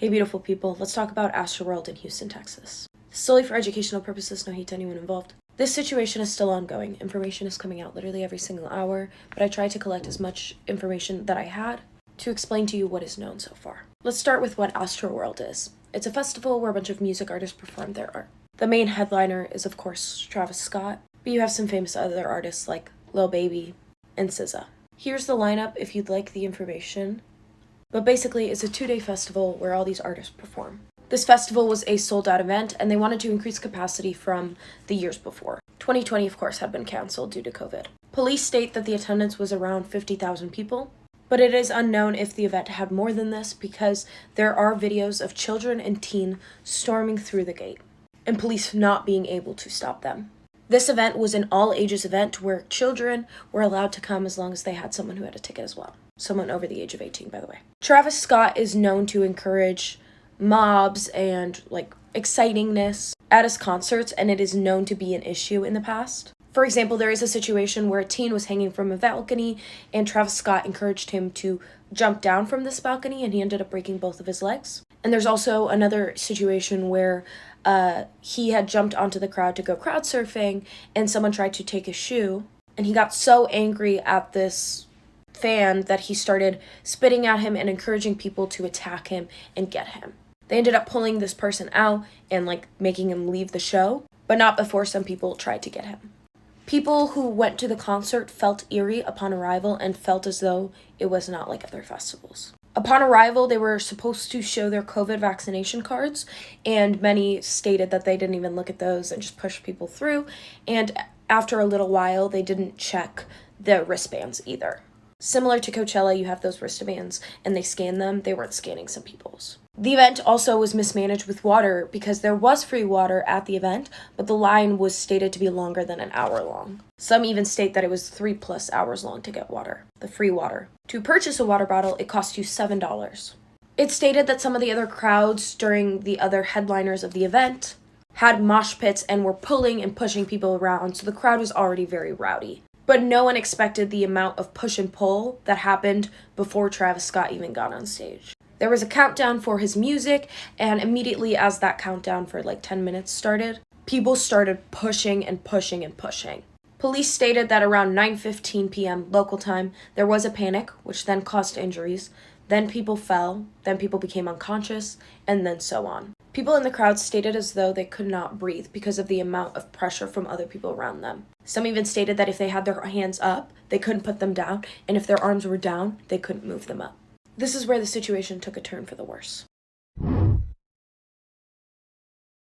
Hey beautiful people, let's talk about Astroworld in Houston, Texas. Solely for educational purposes, no hate to anyone involved. This situation is still ongoing. Information is coming out literally every single hour, but I tried to collect as much information that I had to explain to you what is known so far. Let's start with what Astroworld is. It's a festival where a bunch of music artists perform their art. The main headliner is of course Travis Scott, but you have some famous other artists like Lil Baby and SZA. Here's the lineup if you'd like the information. But basically, it's a 2-day festival where all these artists perform. This festival was a sold-out event, and they wanted to increase capacity from the years before. 2020, of course, had been canceled due to COVID. Police state that the attendance was around 50,000 people, but it is unknown if the event had more than this because there are videos of children and teen storming through the gate, and police not being able to stop them. This event was an all-ages event where children were allowed to come as long as they had someone who had a ticket as well. Someone over the age of 18, by the way. Travis Scott is known to encourage mobs and excitingness at his concerts, and it is known to be an issue in the past. For example, there is a situation where a teen was hanging from a balcony and Travis Scott encouraged him to jump down from this balcony and he ended up breaking both of his legs. And there's also another situation where he had jumped onto the crowd to go crowd surfing and someone tried to take his shoe and he got so angry at this fan that he started spitting at him and encouraging people to attack him and get him. They ended up pulling this person out and making him leave the show, but not before some people tried to get him. People who went to the concert felt eerie upon arrival and felt as though it was not like other festivals. Upon arrival, they were supposed to show their COVID vaccination cards, and many stated that they didn't even look at those and just pushed people through, and after a little while, they didn't check the wristbands either. Similar to Coachella, you have those wristbands and they scan them. They weren't scanning some people's. The event also was mismanaged with water because there was free water at the event, but the line was stated to be longer than an hour long. Some even state that it was 3+ hours long to get water, the free water. To purchase a water bottle, it cost you $7. It stated that some of the other crowds during the other headliners of the event had mosh pits and were pulling and pushing people around, so the crowd was already very rowdy. But no one expected the amount of push and pull that happened before Travis Scott even got on stage. There was a countdown for his music, and immediately as that countdown for 10 minutes started, people started pushing and pushing and pushing. Police stated that around 9:15 p.m. local time, there was a panic, which then caused injuries. Then people fell, then people became unconscious, and then so on. People in the crowd stated as though they could not breathe because of the amount of pressure from other people around them. Some even stated that if they had their hands up, they couldn't put them down, and if their arms were down, they couldn't move them up. This is where the situation took a turn for the worse.